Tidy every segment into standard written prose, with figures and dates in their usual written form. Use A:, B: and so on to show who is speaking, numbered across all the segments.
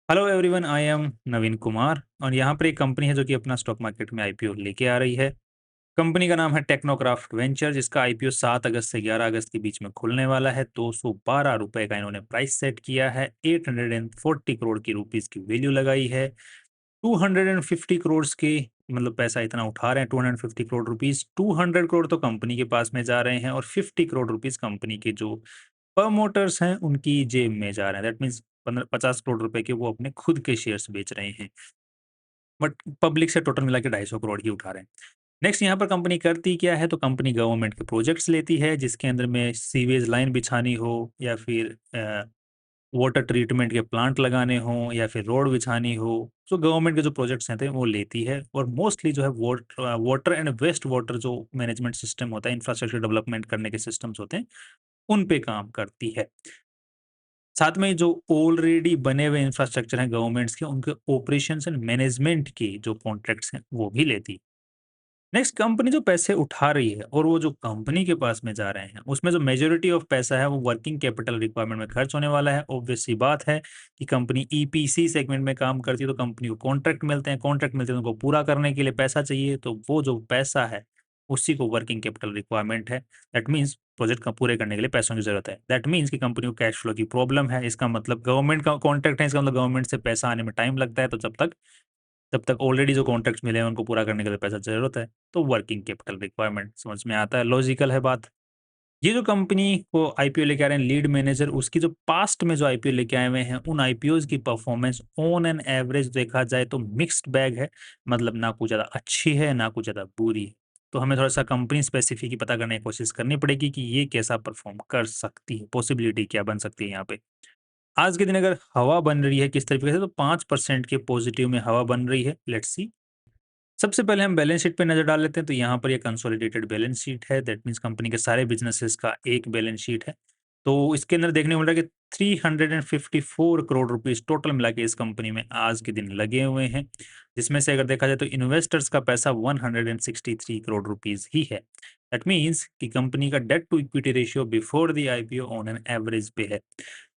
A: Hello everyone, I am नवीन कुमार और यहाँ पर एक कंपनी है जो कि अपना स्टॉक मार्केट में आईपीओ लेके आ रही है। कंपनी का नाम है टेक्नोक्राफ्ट वेंचर, जिसका आईपीओ 7 अगस्त से 11 अगस्त के बीच में खुलने वाला है। 212 रुपए का इन्होंने प्राइस सेट किया है। 840 करोड़ की रुपीस की वैल्यू लगाई है। 250 करोड़ की मतलब पैसा इतना उठा रहे हैं। 250 करोड़ रुपीस, 200 करोड़ तो कंपनी के पास में जा रहे हैं और 50 करोड़ रुपीस कंपनी के जो प्रमोटर्स हैं उनकी जेब में जा रहे हैं। दैट मीन्स 50 करोड़ रुपए के वो अपने खुद के शेयर्स बेच रहे हैं। बट पब्लिक से टोटल मिला के 250 करोड़ ही उठा रहे हैं। नेक्स्ट यहाँ पर कंपनी करती क्या है, तो कंपनी गवर्नमेंट के प्रोजेक्ट्स लेती है जिसके अंदर में सीवेज लाइन बिछानी हो या फिर वाटर ट्रीटमेंट के प्लांट लगाने हों या फिर रोड बिछानी हो। तो गवर्नमेंट के जो प्रोजेक्ट्स हैं वो लेती है और मोस्टली जो है वाटर एंड वेस्ट वाटर जो मैनेजमेंट सिस्टम होता है, इंफ्रास्ट्रक्चर डेवलपमेंट करने के सिस्टम्स होते हैं, उन पे काम करती है। साथ में जो ऑलरेडी बने हुए इंफ्रास्ट्रक्चर हैं गवर्नमेंट्स के, उनके ऑपरेशंस एंड मैनेजमेंट के जो कॉन्ट्रैक्ट्स हैं वो भी लेती है। नेक्स्ट, कंपनी जो पैसे उठा रही है और वो जो कंपनी के पास में जा रहे हैं उसमें जो मेजॉरिटी ऑफ पैसा है वो वर्किंग कैपिटल रिक्वायरमेंट में खर्च होने वाला है। ऑब्वियस सी बात है कि कंपनी ईपीसी सेगमेंट में काम करती है तो कंपनी को कॉन्ट्रैक्ट मिलते हैं। कॉन्ट्रैक्ट मिलते हैं तो उनको पूरा करने के लिए पैसा चाहिए, तो वो जो पैसा है उसी को वर्किंग कैपिटल रिक्वायरमेंट है। दैट मीन्स प्रोजेक्ट का पूरे करने के लिए पैसों की जरूरत है। दैट मीन्स कि कंपनी को कैश फ्लो की प्रॉब्लम है। इसका मतलब गवर्नमेंट का कॉन्ट्रैक्ट है, इसका मतलब गवर्नमेंट से पैसा आने में टाइम लगता है। तो जब तक ऑलरेडी जो कॉन्ट्रैक्ट्स मिले हैं उनको पूरा करने के लिए पैसा ज़रूरत है, तो वर्किंग कैपिटल रिक्वायरमेंट समझ में आता है, लॉजिकल है बात। ये जो कंपनी को आईपीओ लेके आ रहे हैं लीड मैनेजर, उसकी जो पास्ट में जो आईपीओ लेके आए हुए हैं उन आईपीओज़ की परफॉर्मेंस ऑन एन एवरेज देखा जाए तो मिक्स्ड बैग है। मतलब ना कुछ ज़्यादा अच्छी है, ना कुछ ज़्यादा बुरी है। तो हमें थोड़ा-सा कंपनी स्पेसिफिक ही पता करने की कोशिश करनी पड़ेगी कि ये कैसा परफॉर्म कर सकती है, पॉसिबिलिटी क्या बन सकती है यहाँ पे। आज के दिन अगर हवा बन रही है किस तरीके से, तो 5% के पॉजिटिव में हवा बन रही है। Let's see. सबसे पहले हम बैलेंस शीट पे नज़र डाल लेते हैं, तो यहाँ पर ये कंसोलिडेटेड बैलेंस शीट है। दैट मीन्स कंपनी के सारे बिज़नेसेस का एक बैलेंस शीट है। तो इसके अंदर देखने को मिल रहा है कि 354 करोड़ रुपीज़ टोटल मिला के इस कंपनी में आज के दिन लगे हुए हैं। जिसमें से अगर देखा जाए तो इन्वेस्टर्स का पैसा 163 करोड़ रुपीज़ ही है। दैट मीन्स कि कंपनी का debt to equity ratio before the IPO on an average पे है।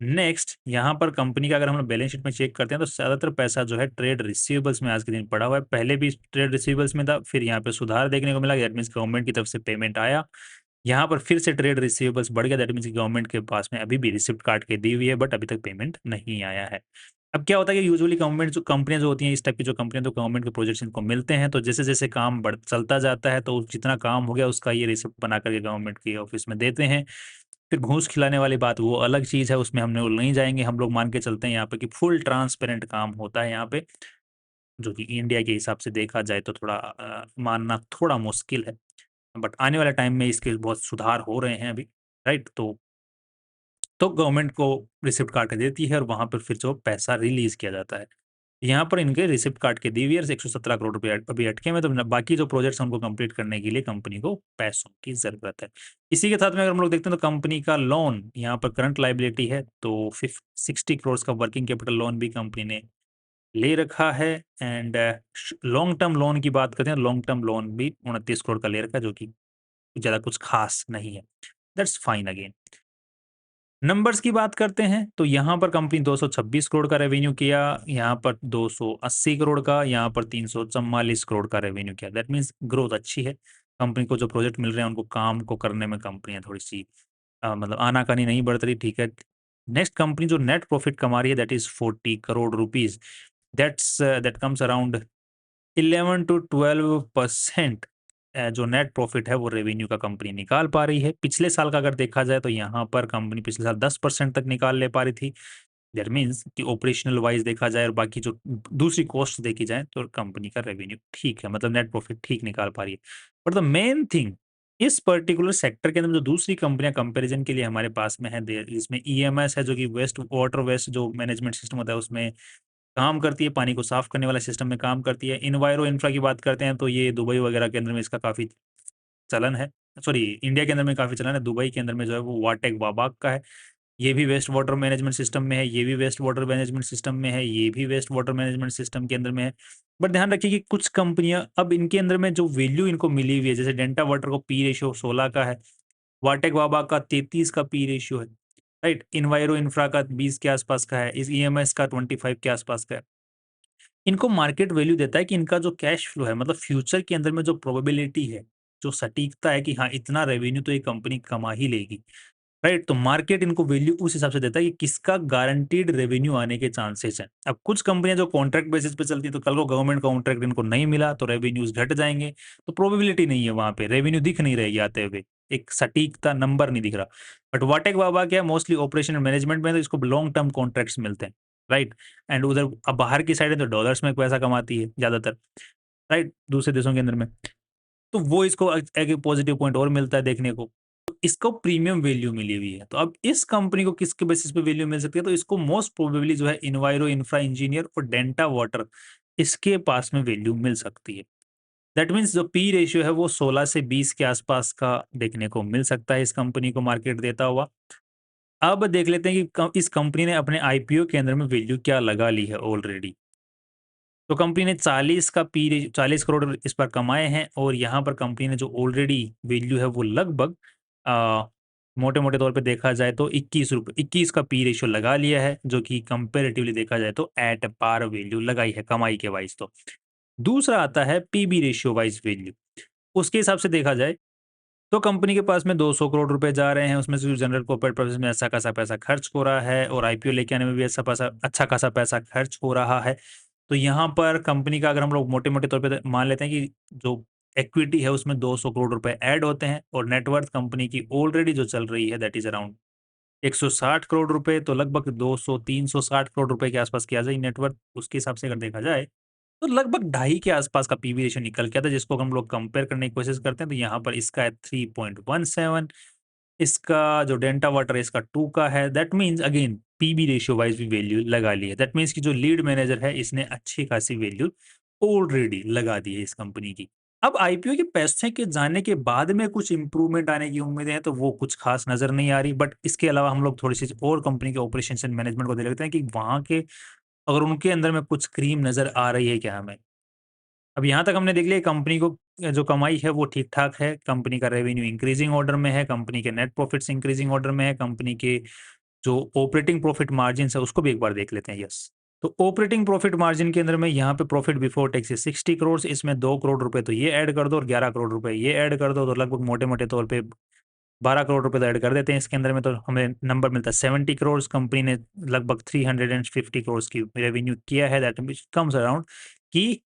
A: नेक्स्ट, यहाँ पर कंपनी का अगर हम लोग बैलेंस शीट में चेक करते हैं तो ज़्यादातर पैसा जो है ट्रेड रिसीवेबल्स में आज के दिन पड़ा हुआ है। पहले भी ट्रेड रिसीवेबल्स में था, फिर यहाँ पे सुधार देखने को मिला। दैट मीन्स गवर्नमेंट की तरफ से पेमेंट आया। यहाँ पर फिर से ट्रेड रिसीवेबल्स बढ़ गया। दैट मीन्स गवर्नमेंट के पास में अभी भी रिसिप्ट काट के दी हुई है, बट अभी तक पेमेंट नहीं आया है। अब क्या होता है कि यूजुअली गवर्नमेंट जो कंपनियाँ जो होती हैं, इस टाइप की जो कंपनियाँ, तो गवर्नमेंट के प्रोजेक्ट्स इनको मिलते हैं, तो जैसे-जैसे काम बढ़ चलता जाता है तो जितना काम हो गया उसका ये रिसिप्ट बना कर के गवर्नमेंट के ऑफिस में देते हैं। फिर घूस खिलाने वाली बात वो अलग चीज़ है, उसमें हम लोग नहीं जाएँगे। हम लोग मान के चलते हैं यहाँ पे कि फुल ट्रांसपेरेंट काम होता है यहाँ पे, जो कि इंडिया के हिसाब से देखा जाए तो थोड़ा मानना थोड़ा मुश्किल है। बट आने वाले टाइम में इसके बहुत सुधार हो रहे हैं अभी, राइट? तो गवर्नमेंट को रिसिप्ट काट के देती है और वहाँ पर फिर जो पैसा रिलीज़ किया जाता है। यहाँ पर इनके रिसिप्ट काट के दी हुई है, 117 करोड़ रुपए अभी अटके हुए हैं, तो न बाकी जो प्रोजेक्ट्स हैं उनको कंप्लीट करने के लिए कंपनी को पैसों की ज़रूरत है। इसी के साथ में अगर हम लोग देखते हैं तो कंपनी का लोन यहाँ पर करंट लायबिलिटी है, तो 60 करोड़ का वर्किंग कैपिटल लोन भी कंपनी ने ले रखा है। एंड लॉन्ग टर्म लोन की बात करते हैं, लॉन्ग टर्म लोन भी 29 करोड़ का ले रखा है, जो कि ज़्यादा कुछ खास नहीं है। That's fine again. नंबर्स की बात करते हैं तो यहाँ पर कंपनी 226 करोड़ का रेवेन्यू किया, यहाँ पर 280 करोड़ का, यहाँ पर 344 करोड़ का रेवेन्यू किया। दैट मीन्स ग्रोथ अच्छी है। कंपनी को जो प्रोजेक्ट मिल रहे हैं उनको काम को करने में कंपनियाँ थोड़ी-सी मतलब आनाकानी नहीं बरत रही, ठीक है। नेक्स्ट, कंपनी जो नेट प्रॉफिट कमा रही है that is 40 crore rupees. That comes around 11 to 12% जो नेट प्रॉफिट है वो रेवेन्यू का कंपनी निकाल पा रही है। पिछले साल का अगर देखा जाए तो यहाँ पर कंपनी पिछले साल 10% तक निकाल ले पा रही थी। दैट मीन्स कि ऑपरेशनल वाइज़ देखा जाए और बाकी जो दूसरी कॉस्ट देखी जाए तो कंपनी का रेवेन्यू ठीक है, मतलब नेट प्रॉफिट ठीक निकाल पा रही है। बट द मेन थिंग, इस पर्टिकुलर सेक्टर के अंदर जो दूसरी कंपनियाँ कंपैरिज़न के लिए हमारे पास में है, इसमें ईएमएस है जो कि वाटर वेस्ट जो मैनेजमेंट सिस्टम होता है उसमें काम करती है, पानी को साफ करने वाला सिस्टम में काम करती है। एनवायरो इंफ्रा की बात करते हैं तो ये दुबई वगैरह के अंदर में इसका काफ़ी चलन है। सॉरी, इंडिया के अंदर में काफ़ी चलन है, दुबई के अंदर में जो है वो वाटेक वाबाक का है। ये भी वेस्ट वाटर मैनेजमेंट सिस्टम में है, ये भी वेस्ट वाटर मैनेजमेंट सिस्टम में है, ये भी वेस्ट वाटर मैनेजमेंट सिस्टम के अंदर में है। बट ध्यान रखिए कि कुछ कंपनियाँ अब इनके अंदर में जो वैल्यू इनको मिली हुई है, जैसे डेल्टा वाटर को पी रेशियो 16 का है, वाटेक वाबा का 33 का पी रेशियो है। राइट? इन्वायरो इंफ्रा का 20 के आसपास का है, इस ईएमएस का 25 के आसपास का है। इनको मार्केट वैल्यू देता है कि इनका जो कैश फ्लो है, मतलब फ्यूचर के अंदर में जो प्रोबेबिलिटी है, जो सटीकता है कि हाँ, इतना रेवेन्यू तो ये कंपनी कमा ही लेगी। राइट, तो मार्केट इनको वैल्यू उस हिसाब से देता है कि किसका गारंटीड रेवेन्यू आने के चांसेस हैं। अब कुछ कंपनियां जो कॉन्ट्रैक्ट बेसिस पे चलती है, तो कल को गवर्नमेंट कॉन्ट्रैक्ट इनको नहीं मिला तो रेवेन्यूज घट जाएंगे, तो प्रोबेबिलिटी नहीं है, वहां पे रेवेन्यू दिख नहीं रहेगी आते हुए, एक सटीकता नंबर नहीं दिख रहा। बट वाटेक बाबा क्या, मोस्टली ऑपरेशन मैनेजमेंट में तो इसको लॉन्ग टर्म कॉन्ट्रैक्ट्स मिलते हैं। राइट, एंड उधर अब बाहर की साइड है तो डॉलर्स में पैसा कमाती है ज्यादातर, राइट, दूसरे देशों के अंदर में। तो वो इसको एक पॉजिटिव पॉइंट और मिलता है देखने को। तो इसको प्रीमियम वैल्यू मिली हुई है। तो अब इस कंपनी को किसके बेसिस पे वैल्यू मिल सकती है? तो इसको मोस्ट प्रोबेबली जो है इन्वायरो इंफ्रा इंजीनियर और डेंटा वाटर, इसके पास में वैल्यू मिल सकती है। दैट मीन्स जो पी रेशियो है वो 16 से 20 के आसपास का देखने को मिल सकता है इस कंपनी को मार्केट देता हुआ। अब देख लेते हैं कि इस कंपनी ने अपने आईपीओ के अंदर में वैल्यू क्या लगा ली है ऑलरेडी। तो कंपनी ने 40 करोड़ इस पर कमाए हैं, और यहाँ पर कंपनी ने जो ऑलरेडी वैल्यू है वो लगभग मोटे-मोटे तौर पे देखा जाए तो 21 का पी रेशियो लगा लिया है, जो कि कंपैरेटिवली देखा जाए तो एट पार वैल्यू लगाई है कमाई के वाइज़ तो। दूसरा आता है पीबी रेशियो वाइज़ वैल्यू। उसके हिसाब से देखा जाए तो कंपनी के पास में 200 करोड़ रुपए जा रहे हैं, उसमें से जो जनरल कॉर्पोरेट पर्पज़ में अच्छा खासा पैसा खर्च हो रहा है, और आईपीओ लेके आने में भी अच्छा खासा पैसा खर्च हो रहा है। तो यहाँ पर कंपनी का अगर हम लोग मोटे-मोटे तौर पे मान लेते हैं कि जो इक्विटी है उसमें 200 करोड़ रुपए ऐड होते हैं, और नेटवर्थ कंपनी की ऑलरेडी जो चल रही है दैट इज़ अराउंड 160 करोड़ रुपए, तो लगभग 200-360 करोड़ रुपए के आसपास की आ जाएगी नेटवर्थ। उसके हिसाब से अगर देखा जाए तो लगभग ढाई के आसपास का पीवी रेशियो निकल के आता है, जिसको हम लोग कंपेयर करने की कोशिश करते हैं तो यहाँ पर इसका है 3.17, इसका जो डेल्टा वाटर है इसका 2 का है। That means again PB ratio wise भी वैल्यू लगा ली है। दैट मीन्स कि जो लीड मैनेजर है इसने अच्छी खासी वैल्यू ऑलरेडी लगा दी है इस कंपनी की। अब आईपीओ के पैसे के जाने के बाद में कुछ इम्प्रूवमेंट आने की उम्मीदें हैं, तो वो कुछ खास नज़र नहीं आ रही। बट इसके अलावा हम लोग थोड़ी-सी और कंपनी के ऑपरेशंस एंड मैनेजमेंट को देख लेते हैं कि वहाँ के अगर उनके अंदर में कुछ क्रीम नज़र आ रही है क्या हमें? अब यहाँ तक हमने देख लिया कंपनी को जो कमाई है वो ठीक-ठाक है, कंपनी का रेवेन्यू इंक्रीजिंग ऑर्डर में है, कंपनी के नेट प्रॉफिट्स इंक्रीजिंग ऑर्डर में है, कंपनी के जो ऑपरेटिंग प्रॉफिट मार्जिन्स है उसको भी एक बार देख लेते हैं, यस। तो ऑपरेटिंग प्रॉफिट मार्जिन के अंदर में यहाँ पे प्रॉफिट बिफोर टैक्स है 60 करोड़, इसमें 2 करोड़ रुपए तो ये ऐड कर दो और 11 करोड़ रुपए ये ऐड कर दो, तो लगभग मोटे-मोटे तौर पे 12 करोड़ रुपए तो ऐड कर देते हैं इसके अंदर में, तो हमें नंबर मिलता है 70 करोड़। कंपनी ने लगभग 350 करोड़ की रेवेन्यू किया है, दैट व्हिच कम्स अराउंड कि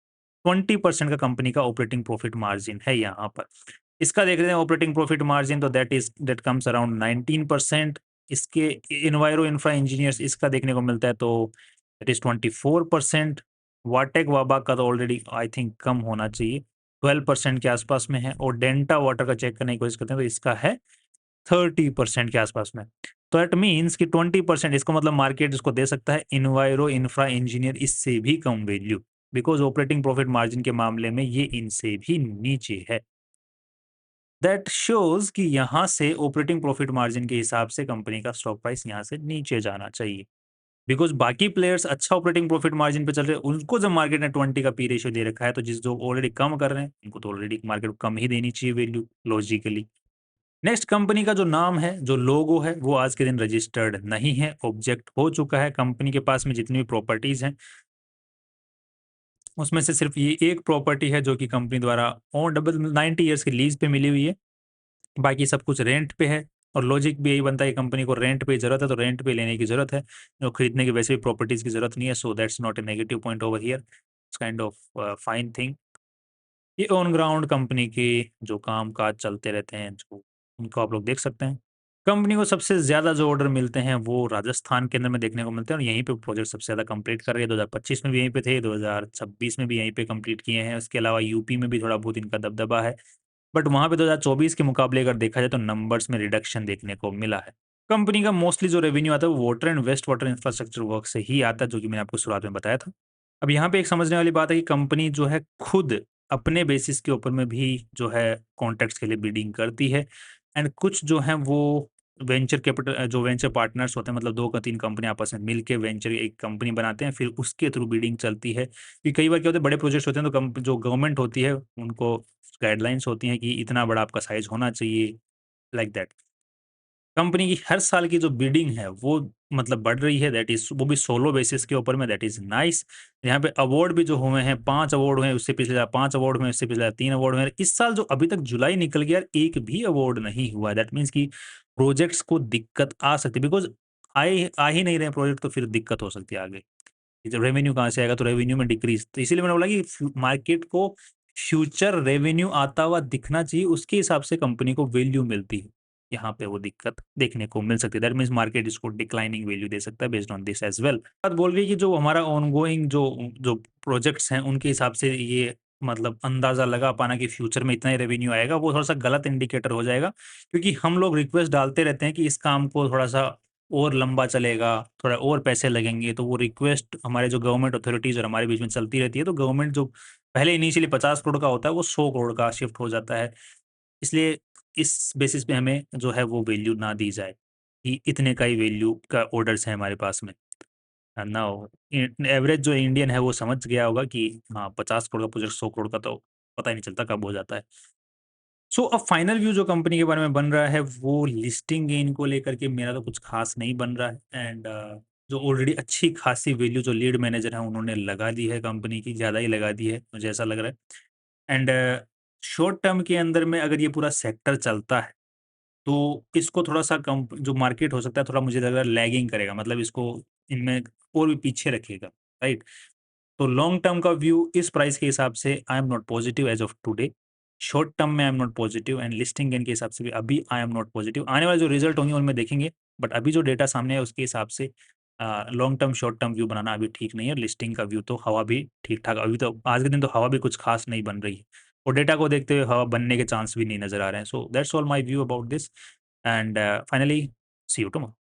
A: 20% का कंपनी का ऑपरेटिंग प्रॉफिट मार्जिन है यहाँ पर। इसका देख रहे हैं ऑपरेटिंग प्रॉफिट मार्जिन, तो दैट कम्स अराउंड 19%। इसके एनवायरो इंफ्रा इंजीनियर्स इसका देखने को मिलता है तो दैट इज़ 24%। वाटेक वाबा का तो ऑलरेडी आई थिंक कम होना चाहिए, 12% के आसपास में है, और डेंटा वाटर का चेक करने की कोशिश करते हैं तो इसका है 30% के आसपास में। तो दैट मीन्स कि 20% इसका मतलब मार्केट इसको दे सकता है एनवायरो इंफ्रा इंजीनियर इससे भी कम value, because operating profit margin के मामले में ये इनसे भी नीचे है। दैट शोज़ कि यहाँ से ऑपरेटिंग प्रॉफिट मार्जिन के हिसाब से कंपनी का स्टॉक प्राइस यहाँ से नीचे जाना चाहिए। बिकॉज़ बाकी प्लेयर्स अच्छा ऑपरेटिंग प्रॉफिट मार्जिन पे चल रहे हैं, उनको जब मार्केट ने 20 का पी रेशियो दे रखा है, तो जिस जो ऑलरेडी कम कर रहे हैं, उनको तो ऑलरेडी मार्केट को कम ही देनी चाहिए वैल्यू लॉजिकली। नेक्स्ट कंपनी का जो नाम है, जो लोगो है, वो आज के दिन रजिस्टर्ड नहीं है, ऑब्जेक्ट हो चुका है। कंपनी के पास में जितनी भी प्रॉपर्टीज़ हैं, उसमें से सिर्फ़ ये एक प्रॉपर्टी है जो कि कंपनी द्वारा ओन डबल 90 ईयर्स की लीज़ पे मिली हुई है। बाकी सब कुछ रेंट पे है, और लॉजिक भी यही बनता है कि कंपनी को रेंट पे ज़रूरत है, तो रेंट पे लेने की ज़रूरत है। जो खरीदने की वैसे भी प्रॉपर्टीज़ की ज़रूरत नहीं है, so that's not a negative point over here. It's kind of fine thing. ये ऑन ग्राउंड कंपनी के जो काम-काज चलते रहते हैं, जो उनको आप लोग देख सकते हैं। कंपनी को सबसे ज़्यादा जो ऑर्डर मिलते हैं, वो राजस्थान के अंदर में देखने को मिलते हैं, और यहीं पे प्रोजेक्ट सबसे ज़्यादा कंप्लीट कर रही है। 2025 में भी यहीं पे थे, 2026 में भी यहीं पे कंप्लीट किए हैं। उसके अलावा यूपी में भी थोड़ा बहुत इनका दबदबा है। बट वहाँ पे 2024 के मुकाबले अगर देखा जाए तो नंबर्स में रिडक्शन देखने को मिला है। कंपनी का मोस्टली जो रेवेन्यू आता है वो water and waste water infrastructure work से ही आता है, जो कि मैंने आपको शुरुआत में बताया था। अब यहाँ पे एक समझने वाली बात है कि कंपनी जो है खुद अपने बेसिस के ऊपर में भी जो है कॉन्ट्रैक्ट्स के लिए बिडिंग करती है, एंड कुछ जो हैं वो वेंचर कैपिटल जो वेंचर पार्टनर्स होते हैं, मतलब 2 का 3 कंपनी आपस में मिल के वेंचर एक कंपनी बनाते हैं, फिर उसके थ्रू बिडिंग चलती है। कि कई बार क्या होता है, बड़े प्रोजेक्ट्स होते हैं तो जो गवर्नमेंट होती है उनको गाइडलाइंस होती हैं कि इतना बड़ा आपका साइज़ होना चाहिए, लाइक दैट। कंपनी की हर साल की जो बिडिंग है वो मतलब बढ़ रही है, दैट इज वो भी सोलो बेसिस के ऊपर में, दैट इज नाइस। यहाँ पे अवार्ड भी जो हुए हैं, 5 अवार्ड हुए हैं, उससे पिछले साल 5 अवार्ड हुए हैं, उससे पिछले साल 3 अवार्ड हुए हैं। इस साल जो अभी तक जुलाई निकल गया, एक भी अवार्ड नहीं हुआ। दैट मीन्स कि प्रोजेक्ट्स को दिक्कत आ सकती है, बिकॉज़ आए आ ही नहीं रहे प्रोजेक्ट, तो फिर दिक्कत हो सकती है आगे। जब रेवेन्यू कहाँ से आएगा, तो रेवेन्यू में डिक्रीज़, तो इसीलिए मैंने बोला कि मार्केट को फ्यूचर रेवेन्यू आता हुआ दिखना चाहिए, उसके हिसाब से कंपनी को वैल्यू मिलती है। यहाँ पे वो दिक्कत देखने को मिल सकती है। दैट मीन्स मार्केट इसको डिक्लाइनिंग वैल्यू दे सकता है based on this as well. बात बोल रही है कि जो हमारा ऑनगोइंग जो जो प्रोजेक्ट्स हैं, उनके हिसाब से ये मतलब अंदाज़ा लगा पाना कि फ्यूचर में इतना ही रेवेन्यू आएगा, वो थोड़ा-सा गलत इंडिकेटर हो जाएगा। क्योंकि हम लोग रिक्वेस्ट डालते रहते हैं कि इस काम को थोड़ा-सा और लंबा चलेगा, थोड़ा और पैसे लगेंगे, तो वो रिक्वेस्ट हमारे जो गवर्नमेंट अथॉरिटीज़ और हमारे बीच में चलती रहती है, तो गवर्नमेंट जो पहले इनिशियली 50 करोड़ का होता है, वो 100 करोड़ का शिफ्ट हो जाता है। इसलिए इस बेसिस पे हमें जो है वो वैल्यू ना दी जाए, कि इतने का ही वैल्यू का ऑर्डर्स है हमारे पास में। नाउ एवरेज जो इंडियन है वो समझ गया होगा कि हाँ, 50 करोड़ का प्रोजेक्ट 100 करोड़ का तो पता ही नहीं चलता कब हो जाता है। सो अब फाइनल व्यू जो कंपनी के बारे में बन रहा है, वो लिस्टिंग गेन को लेकर के मेरा तो कुछ खास नहीं बन रहा है। एंड जो ऑलरेडी अच्छी खासी वैल्यू जो लीड मैनेजर है उन्होंने लगा दी है कंपनी की, ज़्यादा ही लगा दी है, मुझे ऐसा लग रहा है। एंड शॉर्ट टर्म के अंदर में अगर ये पूरा सेक्टर चलता है, तो इसको थोड़ा-सा कम जो मार्केट हो सकता है, थोड़ा मुझे लग रहा है लैगिंग करेगा, मतलब इसको इनमें और भी पीछे रखेगा, राइट? तो लॉन्ग टर्म का व्यू इस प्राइस के हिसाब से I am not positive as of today. Short term में I am not positive, and listing gain के हिसाब से भी अभी आई एम नॉट पॉजिटिव। आने वाले जो रिज़ल्ट होंगे उनमें देखेंगे, बट अभी जो डेटा सामने है उसके हिसाब से long term, short term view बनाना अभी ठीक नहीं है। लिस्टिंग का व्यू तो हवा भी ठीक-ठाक, अभी तो आज के दिन तो हवा भी कुछ खास नहीं बन रही है, और डेटा को देखते हुए हवा बनने के चांस भी नहीं नज़र आ रहे हैं। So that's all my view about this, and finally see you tomorrow.